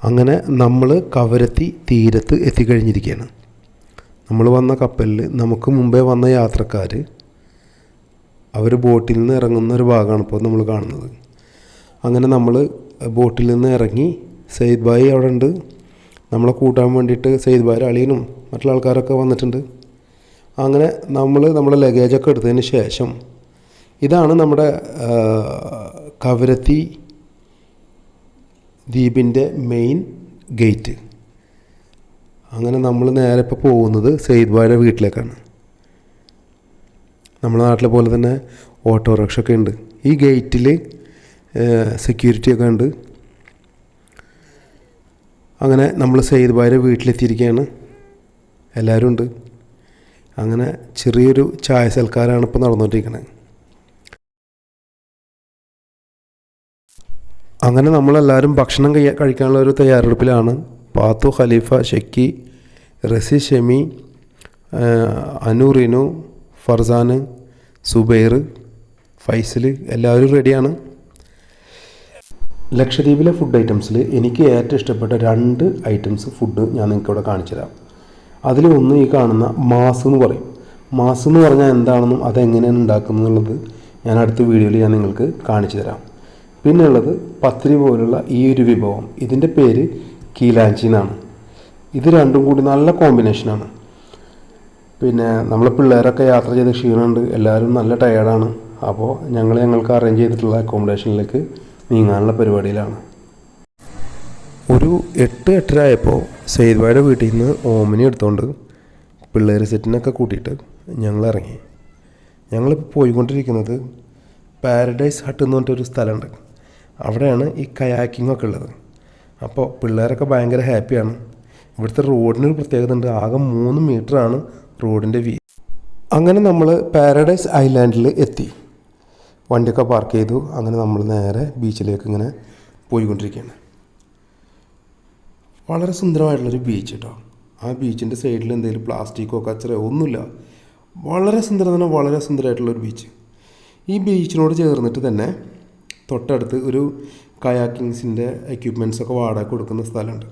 അങ്ങനെ നമ്മൾ കവരത്തി തീരത്ത് എത്തിക്കഴിഞ്ഞിരിക്കുകയാണ്. നമ്മൾ വന്ന കപ്പലിൽ നമുക്ക് മുമ്പേ വന്ന യാത്രക്കാർ അവർ ബോട്ടിൽ നിന്ന് ഇറങ്ങുന്ന ഒരു ഭാഗമാണ് ഇപ്പോൾ നമ്മൾ കാണുന്നത്. അങ്ങനെ നമ്മൾ ബോട്ടിൽ നിന്ന് ഇറങ്ങി സെയ്ദ് ഭായി അവിടെ ഉണ്ട്. നമ്മളെ കൂട്ടാൻ വേണ്ടിയിട്ട് സെയ്ദ് ഭായി അളിയനും മറ്റുള്ള ആൾക്കാരൊക്കെ വന്നിട്ടുണ്ട്. അങ്ങനെ നമ്മുടെ ലഗേജൊക്കെ എടുത്തതിന് ശേഷം ഇതാണ് നമ്മുടെ കവരത്തി ദ്വീപിൻ്റെ മെയിൻ ഗേറ്റ്. അങ്ങനെ നമ്മൾ നേരെ ഇപ്പോൾ പോകുന്നത് സെയ്ദ് ഭായിയുടെ വീട്ടിലേക്കാണ്. നമ്മുടെ നാട്ടിലെ പോലെ തന്നെ ഓട്ടോറിക്ഷ ഒക്കെ ഉണ്ട്. ഈ ഗേറ്റിൽ സെക്യൂരിറ്റി ഒക്കെ ഉണ്ട്. അങ്ങനെ നമ്മൾ സെയ്ദ് ഭായിയുടെ വീട്ടിലെത്തിയിരിക്കുകയാണ്. എല്ലാവരും ഉണ്ട്. അങ്ങനെ ചെറിയൊരു ചായ സൽക്കാരമാണ് ഇപ്പോൾ നടന്നുകൊണ്ടിരിക്കുന്നത്. അങ്ങനെ നമ്മളെല്ലാവരും ഭക്ഷണം കഴിക്കാനുള്ള ഒരു തയ്യാറെടുപ്പിലാണ്. പാത്തു, ഖലീഫ, ഷെക്കി, റസി, ഷെമി, അനു, റിനു, ഫർസാൻ, സുബൈർ, ഫൈസൽ എല്ലാവരും റെഡിയാണ്. ലക്ഷദ്വീപിലെ ഫുഡ് ഐറ്റംസിൽ എനിക്ക് ഏറ്റവും ഇഷ്ടപ്പെട്ട 2 ഐറ്റംസ് ഫുഡ് ഞാൻ നിങ്ങൾക്ക് ഇവിടെ കാണിച്ചു തരാം. അതിൽ ഒന്ന് ഈ കാണുന്ന മാസ് എന്ന് പറയും. മാസ് എന്ന് പറഞ്ഞാൽ എന്താണെന്നും അതെങ്ങനെയാണ് ഉണ്ടാക്കുന്നത് എന്നുള്ളത് ഞാൻ അടുത്ത വീഡിയോയിൽ ഞാൻ നിങ്ങൾക്ക് കാണിച്ചു തരാം. പിന്നെ ഉള്ളത് പത്തിരി പോലുള്ള ഈ ഒരു വിഭവം, ഇതിൻ്റെ പേര് കീലാഞ്ചി എന്നാണ്. ഇത് രണ്ടും കൂടി നല്ല കോമ്പിനേഷനാണ്. പിന്നെ നമ്മളെ പിള്ളേരൊക്കെ യാത്ര ചെയ്ത് ക്ഷീണമുണ്ട്, എല്ലാവരും നല്ല ടയേർഡാണ്. അപ്പോൾ ഞങ്ങൾക്ക് അറേഞ്ച് ചെയ്തിട്ടുള്ള അക്കോമഡേഷനിലേക്ക് നീങ്ങാനുള്ള പരിപാടിയിലാണ്. ഒരു 8-8:30 ആയപ്പോൾ സെയ്ദ് ഭായിയുടെ വീട്ടിൽ നിന്ന് ഓമിനി എടുത്തുകൊണ്ട് പിള്ളേർ സെറ്റിനൊക്കെ കൂട്ടിയിട്ട് ഞങ്ങൾ ഇറങ്ങി. ഞങ്ങളിപ്പോൾ പോയിക്കൊണ്ടിരിക്കുന്നത് പാരഡൈസ് ഹട്ട് എന്ന് പറഞ്ഞിട്ടൊരു സ്ഥലമുണ്ട്. അവിടെയാണ് ഈ കയാക്കിംഗ് ഒക്കെ ഉള്ളത്. അപ്പോൾ പിള്ളേരൊക്കെ ഭയങ്കര ഹാപ്പിയാണ്. ഇവിടുത്തെ റോഡിനൊരു പ്രത്യേകത ഉണ്ട്. ആകെ 3 മീറ്ററാണ് റോഡിൻ്റെ വീതി. അങ്ങനെ നമ്മൾ പാരഡൈസ് ഐലാൻഡിൽ എത്തി. വണ്ടിയൊക്കെ പാർക്ക് ചെയ്തു. അങ്ങനെ നമ്മൾ നേരെ ബീച്ചിലേക്ക് ഇങ്ങനെ പോയിക്കൊണ്ടിരിക്കുകയാണ്. വളരെ സുന്ദരമായിട്ടുള്ളൊരു ബീച്ച് കേട്ടോ. ആ ബീച്ചിൻ്റെ സൈഡിൽ എന്തെങ്കിലും പ്ലാസ്റ്റിക്കോ കച്ചറയോ ഒന്നുമില്ല. വളരെ സുന്ദരമായിട്ടുള്ളൊരു ബീച്ച്. ഈ ബീച്ചിനോട് ചേർന്നിട്ട് തന്നെ തൊട്ടടുത്ത് ഒരു കയാക്കിങ്സിൻ്റെ എക്യുപ്മെൻറ്റ്സൊക്കെ വാടക കൊടുക്കുന്ന സ്ഥലമുണ്ട്.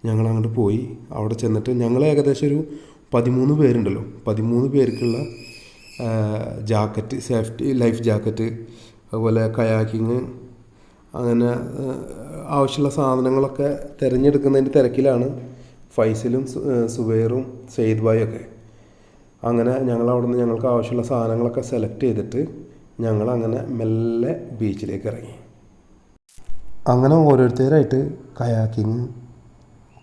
ഞങ്ങൾ അങ്ങോട്ട് പോയി. അവിടെ ചെന്നിട്ട് ഞങ്ങൾ ഏകദേശം ഒരു 13 പേരുണ്ടല്ലോ. 13 പേർക്കുള്ള ജാക്കറ്റ്, സേഫ്റ്റി ലൈഫ് ജാക്കറ്റ്, അതുപോലെ കയാക്കിങ്, അങ്ങനെ ആവശ്യമുള്ള സാധനങ്ങളൊക്കെ തിരഞ്ഞെടുക്കുന്നതിൻ്റെ തിരക്കിലാണ് ഫൈസലും സുബൈറും സെയ്ദ് ഭായും ഒക്കെ. അങ്ങനെ ഞങ്ങളവിടെ നിന്ന് ഞങ്ങൾക്ക് ആവശ്യമുള്ള സാധനങ്ങളൊക്കെ സെലക്ട് ചെയ്തിട്ട് ഞങ്ങളങ്ങനെ മെല്ലെ ബീച്ചിലേക്ക് ഇറങ്ങി. അങ്ങനെ ഓരോരുത്തരായിട്ട് കയാക്കിങ്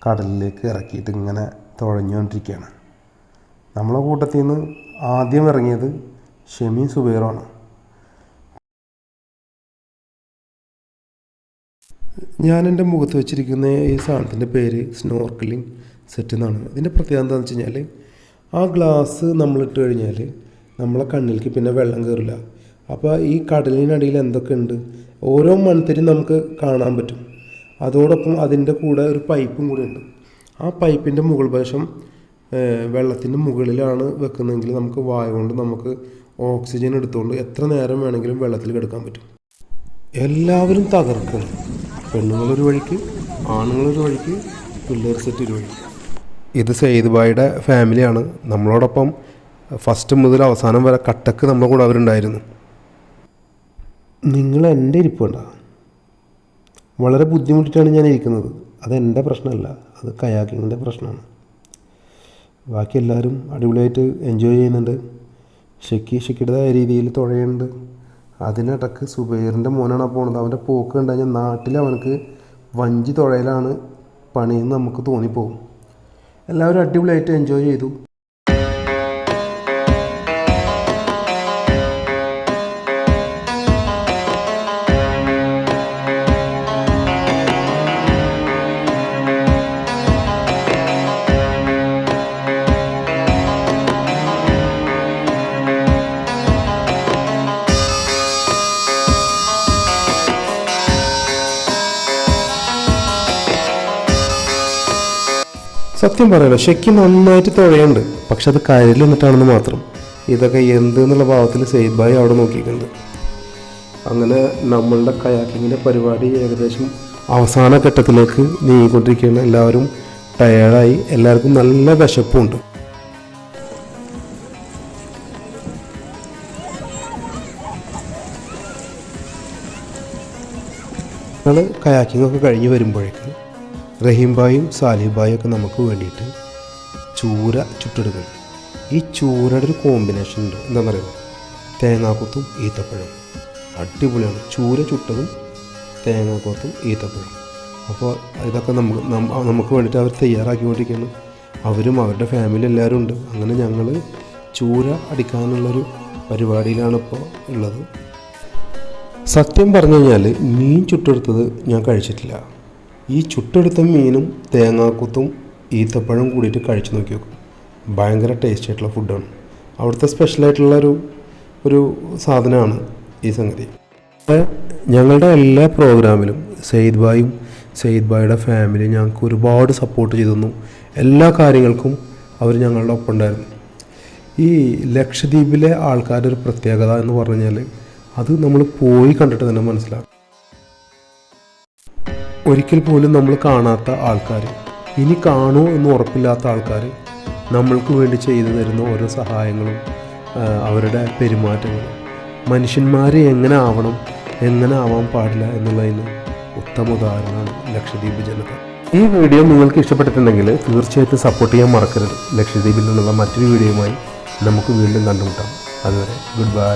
കടലിലേക്ക് ഇറക്കിയിട്ട് ഇങ്ങനെ തുഴഞ്ഞുകൊണ്ടിരിക്കുകയാണ്. നമ്മളെ കൂട്ടത്തിൽ നിന്ന് ആദ്യം ഇറങ്ങിയത് ഷെമിയും സുബൈറുമാണ്. ഞാൻ എൻ്റെ മുഖത്ത് വെച്ചിരിക്കുന്ന ഈ സാധനത്തിൻ്റെ പേര് സ്നോർക്കലിംഗ് സെറ്റ് എന്നാണ്. ഇതിൻ്റെ പ്രത്യേകത എന്താണെന്ന് വെച്ച് കഴിഞ്ഞാൽ ആ ഗ്ലാസ് നമ്മളിട്ട് കഴിഞ്ഞാൽ നമ്മളെ കണ്ണിലേക്ക് പിന്നെ വെള്ളം കയറില്ല. അപ്പോൾ ഈ കടലിനടിയിൽ എന്തൊക്കെ ഉണ്ട് ഓരോ മൺതരി നമുക്ക് കാണാൻ പറ്റും. അതോടൊപ്പം അതിൻ്റെ കൂടെ ഒരു പൈപ്പും കൂടെ ഉണ്ട്. ആ പൈപ്പിൻ്റെ മുകൾ വശം വെള്ളത്തിൻ്റെ മുകളിലാണ് വെക്കുന്നതെങ്കിൽ നമുക്ക് വായ കൊണ്ട് നമുക്ക് ഓക്സിജൻ എടുത്തുകൊണ്ട് എത്ര നേരം വേണമെങ്കിലും വെള്ളത്തിൽ കിടക്കാൻ പറ്റും. എല്ലാവരും തകർക്കണം. പെണ്ണുങ്ങളൊരു വഴിക്ക്, ആണുങ്ങളൊരു വഴിക്ക്, പിള്ളേർ സെറ്റ് ഒരു വഴിക്ക്. ഇത് സെയ്ദ് ഭായിയുടെ ഫാമിലിയാണ്. നമ്മളോടൊപ്പം ഫസ്റ്റ് മുതൽ അവസാനം വരെ കട്ടക്ക് നമ്മളെ കൂടെ അവരുണ്ടായിരുന്നു. നിങ്ങൾ എൻ്റെ ഇരിപ്പുണ്ട. വളരെ ബുദ്ധിമുട്ടിയിട്ടാണ് ഞാൻ ഇരിക്കുന്നത്. അതെൻ്റെ പ്രശ്നമല്ല, അത് കയാക്കിങ്ങിൻ്റെ പ്രശ്നമാണ്. ബാക്കി എല്ലാവരും അടിപൊളിയായിട്ട് എൻജോയ് ചെയ്യുന്നുണ്ട്. ഷെക്കിയുടേതായ രീതിയിൽ തുഴയുന്നുണ്ട്. അതിനിടക്ക് സുബൈറിൻ്റെ മോനാണ് പോകുന്നത്. അവൻ്റെ പോക്ക് കണ്ടു കഴിഞ്ഞാൽ നാട്ടിൽ അവനക്ക് വഞ്ചി തുഴയിലാണ് പണിയെന്ന് നമുക്ക് തോന്നിപ്പോകും. എല്ലാവരും അടിപൊളിയായിട്ട് എൻജോയ് ചെയ്തു. സത്യം പറയാലോ, ഷെക്കി നന്നായിട്ട് തുഴയുണ്ട്. പക്ഷെ അത് കരയിൽ നിന്നിട്ടാണെന്ന് മാത്രം. ഇതൊക്കെ എന്ത് എന്നുള്ള ഭാവത്തിൽ സെയ്ദ് ഭായി അവിടെ നോക്കിയിട്ടുണ്ട്. അങ്ങനെ നമ്മളുടെ കയാക്കിങ്ങിൻ്റെ പരിപാടി ഏകദേശം അവസാന ഘട്ടത്തിലേക്ക് നീങ്ങിക്കൊണ്ടിരിക്കുകയാണ്. എല്ലാവരും ടയേർഡായി, എല്ലാവർക്കും നല്ല വിശപ്പുണ്ട്. ഞങ്ങൾ കയാക്കിങ്ങൊക്കെ കഴിഞ്ഞ് വരുമ്പോഴേക്ക് റഹീം ഭായും സാലിഹ് ഭായും ഒക്കെ നമുക്ക് വേണ്ടിയിട്ട് ചൂര ചുട്ടെടുക്കണം. ഈ ചൂരയുടെ ഒരു കോമ്പിനേഷൻ ഉണ്ട്, എന്താണെന്ന് പറയുക, തേങ്ങാക്കൊത്തും ഈത്തപ്പഴം. അടിപൊളിയാണ്. ചൂര ചുട്ടതും തേങ്ങാക്കൊത്തും ഈത്തപ്പഴം. അപ്പോൾ ഇതൊക്കെ നമുക്ക് വേണ്ടിയിട്ട് അവർ തയ്യാറാക്കിക്കൊണ്ടിരിക്കുകയാണ്. അവരും അവരുടെ ഫാമിലി എല്ലാവരും ഉണ്ട്. അങ്ങനെ ഞങ്ങൾ ചൂര അടിക്കാനുള്ളൊരു പരിപാടിയിലാണ് ഇപ്പോൾ ഉള്ളത്. സത്യം പറഞ്ഞു കഴിഞ്ഞാൽ മീൻ ചുട്ടെടുത്തത് ഞാൻ കഴിച്ചിട്ടില്ല. ഈ ചുട്ടെടുത്ത മീനും തേങ്ങാക്കൊത്തും ഈത്തപ്പഴം കൂടിയിട്ട് കഴിച്ചു നോക്കി നോക്കും. ഭയങ്കര ടേസ്റ്റി ആയിട്ടുള്ള ഫുഡാണ്. അവിടുത്തെ സ്പെഷ്യലായിട്ടുള്ള ഒരു സാധനമാണ് ഈ സംഗതി. ഞങ്ങളുടെ എല്ലാ പ്രോഗ്രാമിലും സെയ്ദ് ഭായിയുടെ ഫാമിലി ഞങ്ങൾക്ക് ഒരുപാട് സപ്പോർട്ട് ചെയ്തു തന്നു. എല്ലാ കാര്യങ്ങൾക്കും അവർ ഞങ്ങളുടെ ഒപ്പം ഉണ്ടായിരുന്നു. ഈ ലക്ഷദ്വീപിലെ ആൾക്കാരുടെ ഒരു പ്രത്യേകത എന്ന് പറഞ്ഞു കഴിഞ്ഞാൽ അത് നമ്മൾ പോയി കണ്ടിട്ട് തന്നെ മനസ്സിലാക്കും. ഒരിക്കൽ പോലും നമ്മൾ കാണാത്ത ആൾക്കാർ, ഇനി കാണൂ എന്ന് ഉറപ്പില്ലാത്ത ആൾക്കാർ നമ്മൾക്ക് വേണ്ടി ചെയ്തു തരുന്ന ഓരോ സഹായങ്ങളും അവരുടെ പെരുമാറ്റങ്ങളും മനുഷ്യന്മാർ എങ്ങനെ ആവണം, എങ്ങനെ ആവാൻ പാടില്ല എന്നുള്ളതിന് ഉത്തമ ഉദാഹരണമാണ് ലക്ഷദ്വീപ് ജനത. ഈ വീഡിയോ നിങ്ങൾക്ക് ഇഷ്ടപ്പെട്ടിട്ടുണ്ടെങ്കിൽ തീർച്ചയായിട്ടും സപ്പോർട്ട് ചെയ്യാൻ മറക്കരുത്. ലക്ഷദ്വീപിൽ നിന്നുള്ള മറ്റൊരു വീഡിയോയുമായി നമുക്ക് വീണ്ടും കണ്ടുമുട്ടാം. അതുവരെ ഗുഡ് ബൈ.